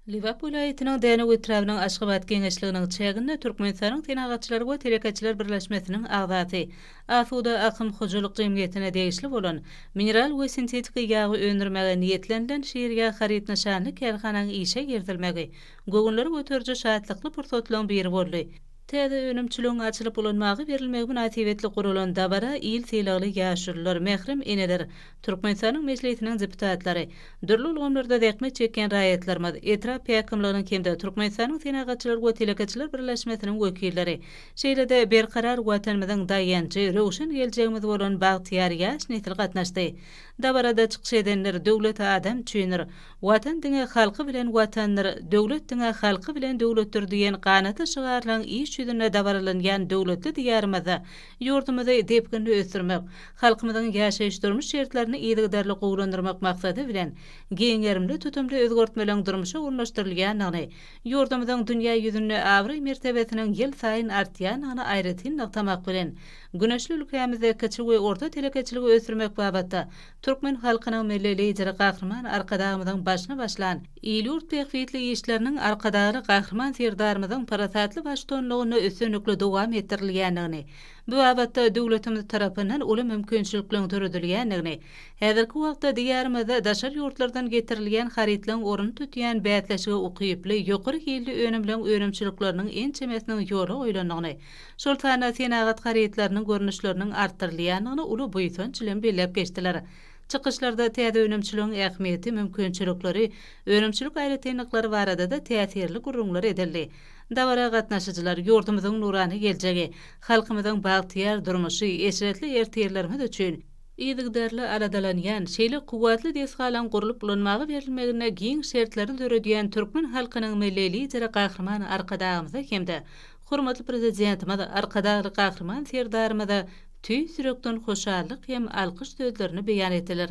Liverpool aýatynyň Danug etrabynyň Aşgabat geňeşliginiň çäginde Türkmenistanyň tenagatçylary we telekäçiler birleşmesiniň agzaty Asuda Akym Hojalyk Jemgyýetine degişli bolan mineral we sintetik ýagy öndürmäge niýetlenilen şeýerge harit nişany kerhananyň işe girdirilmegi gögünleri göterje şahatlykly pursatlaryň biri boldy. Täze önümçülüğün açılıp ulanmagy berilmegi münasibetli gurulan dabara il teýlegli ýaşurlar, mehrim eneler, Türkmenistanyň meclisiniň deputatlary, dürli ulgamlarda däkme çeken raýatlarymyz, etrap ýakymlygynyň kemde Türkmenistanyň tenagatçylar we telekäçiler birleşmesiniň wekilleri, şeýle-de berkarar watanymyzyň daýanjy, rowşan geljegimiz bolan Bagtyar ýaş nesil gatnaşdy. Dabarada çykyş edenler döwlet adam çüýnür, watan diňe halky bilen watanlar, döwlet diňe halky bilen döwletdir diýen ganaty şygarlaryň iş ýüzüne dabarlanýan döwletli diýarymyza, ýurdumyzy depgini ösürmek, halkymyzyň ýaşaýyş durmuş şertlerini ýygydarly gowlandyrmak maksady bilen geňerimli tutumly özgertmeleň durmuşa urnaşdyrylýanyny, ýurdumyzyň dünýä ýüzünde awry mertebesiniň ýyl saýyn artýanyny aýratyn noktamak bilen güneşli ülkemizde kiçik we orta telekäçiligi ösürmek babatda Türkmen halkynyň milli lideri Gahrman arkadagymyzyň başyna başlan ýurt tehwitli işleriniň arkadagy Gahrman serdarymyzyň parasatly baştonlugyny ösünlikli dowam etdirilýändigini, bu babatda döwletimiz tarapyndan uly mümkinçilikleň töredilýändigini, häzirki wagtda diýärmizde daşar ýurtlardan getirilýän haritlaryň orun tutýan bätleşigi ukyply ýokary hilli önümlen önümçilikleriniň en çemesiniň ýoly oýlandygyny, şol sana senagat haritlarynyň görnüşleriniň artdyrylýanyny uly buýsançylyň belläp geçdiler. Çykyşlarda täze önümçiligiň ähmiýeti, mümkinçilikleri, önümçilik aýratynlyklary barada da täsirli gurrunlar edildi. Dabara gatnaşyjylar ýurdumyzyň nurany geljegi, halkymyzyň bagtyar durmuşy, eşretli ertirlerimiz üçin ýygydarly aradalanýan, şeýle kuwatly desgalan gurulyp ulanmagy berilmegine giň şertleri döredýän türkmen halkynyň milli lideri Gahrman arkadagymyza hemde hormatly prezidentimiz arkadagy Gahrman serdarymyza tüý sürekden hoşallyk hem alkyş sözlerini beýan etdiler.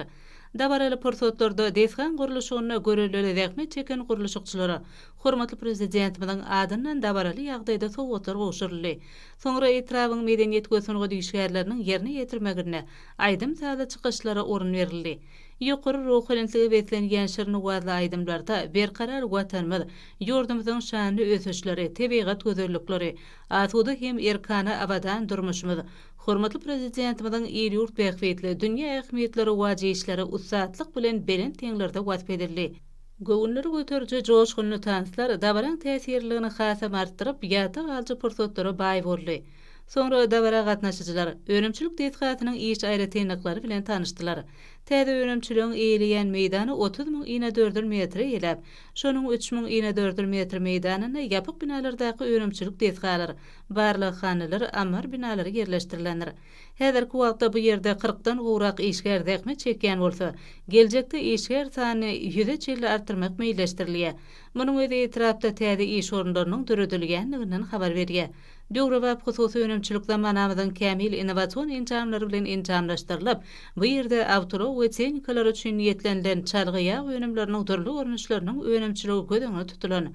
Dabaraly pursatlarda desgan guruluşyna görelleri zähmet çeken guruluşçylary hormatly prezidentimizin adyndan dabaraly ýagdaýda sowgatlar goşurly. Soňra etrabyň medeniýet gösüňe düşýärleriniň ýerine ýetirmegine aýdym sada çykyşlara orun berildi. Ýokary ruhlenligi betlenýän şirni wazly aýdymlarda berkarar watanymyz, ýurdumyzyň şanly ösüşleri, tebigat gözellikleri, asuda hem erkana abadan durmuşymyz, hormatly prezidentimizin ýurt behwetli dünýä ähmiýetleri we jeýişleri ussatlyk bilen beren teňlerde wazp edildi. Göwünleri göterje joşgunly tanslar dabaran täsirligini hasam artdyryp ýata galçy pursatlara baý boldy. Soňra dabara gatnaşyjylar önümçilik desgatynyň iş aýratynlyklary bilen tanışdylar. Täze önümçiligiň eýilýän meýdany 30.000 ýene metre ýelep, şonuň 3.000 ýene metre meýdanyna ýapyk binalardaky önümçilik desgalary, barlyk hanylar, ammar binalary ýerleşdirilendir. Häzirki wagtda bu ýerde 40-dan gowrak işgär zähmet çekýän bolsa, geljekde işgär sany 100-e çelli artdyrmak meýilleşdirilýär. Munyň özi etrapda täze iş orunlarynyň döredilýändiginden habar berýär. Döwrebap hususy önümçilik zamanamyzyň kämil innowasion enjamlary bilen enjamlaşdyrylyp, bu ýerde awtoro we tehnikalar üçin niýetlenilen çalgıya önümleriniň türli görnüşleriniň önümçiligi gödeňe tutulan.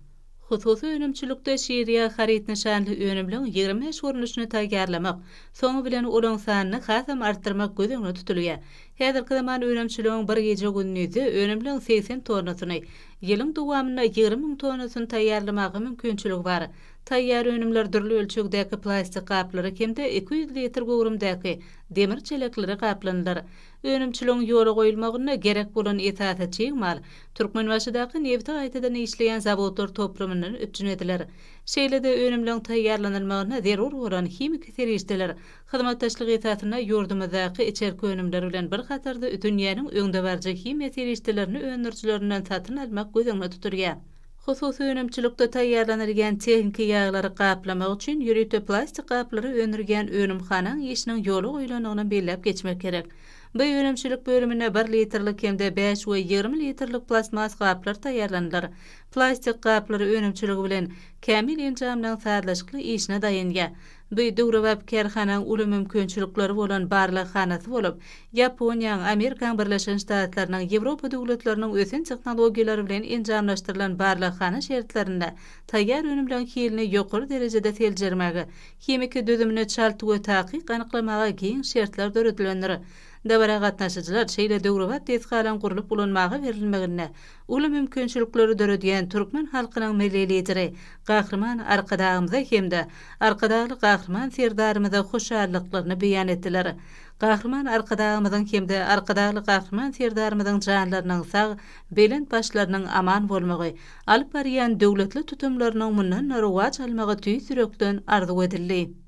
Hususy önümçilikde şeýerýä harit nişanly önümliň 25 görnüşini taýýarlamak, soňy bilen olaň sanyny hasam artdyrmak gödeňe tutulýar. Häzirki zaman önümçiligiň bir gece gündüzi önümliň 80 tonasyny, ýylyň dowamyna 20.000 tonasyny taýýarlamagy mümkinçiligi bar. Taýýar önümler dürli ölçekdäki plastik gaplary hemde 200 litr gowrumdaky demir çelekleri gaplandyr. Önümçiligiň ýola goýulmagyna gerek bolan esasy çygmal Türkmenbaşydaky neft gaýtadan işleýän zawodlar toplamynyň üçin ediler. Şeýle-de önümliň taýýarlanylmagyna zerur bolan himik serişdeler hyzmatdaşlyk esasyna ýurdumyzdaky içerki önümler bilen bir gatarda dünýäniň öňde barjy himik serişdelerini öňdürçilerinden satyn almak gözeňe tuturýar. Hususy önümçilikde taýýarlanylýan tehnika ýaglary gaplamak üçin ýürüte plastik gaplary öňürgen önümhanaň işiniň ýoly goýulanyny belläp geçmek gerek. Bu önümçilik bölümine 1 litrlik hemde 5 we 20 litrlik plastmas gaplar taýýarlandyr. Plastik gaplary önümçiligi bilen kämil enjamlanan sadlaşykly işine daýanýar. Bu döwrebap kerhananyň uly mümkinçilikleri bolan barlyk hanasy bolup, Ýaponiýa, Amerika Birleşen Ştatlarynyň, Ýewropa döwletleriniň ösen tehnologiýalary bilen enjamlaşdyrylan barlyk hana şertlerinde taýýar önümlen hilini ýokary derejede seljermegi, hemiki düzümini çalty we takyk anyklamaga giň şertler döredilendir. Dabara gatnaşyjylar şeýle döwrebat desgalan gurulyp ulanmagy berilmegine, uly mümkinçilikleri dörediýän türkmen halkynyň milli lideri, gahrman arkadagymyza hemde arkadaly gahrman serdarymyza hoşallyklaryny beýan etdiler. Gahrman arkadagymyzyň hemde arkadaly gahrman serdarymyzyň janlarynyň sag, belent başlarynyň aman bolmagy, alyp barýan döwletli tutumlarynyň mundan rowaj almagy tüý sürekden arzu edildi.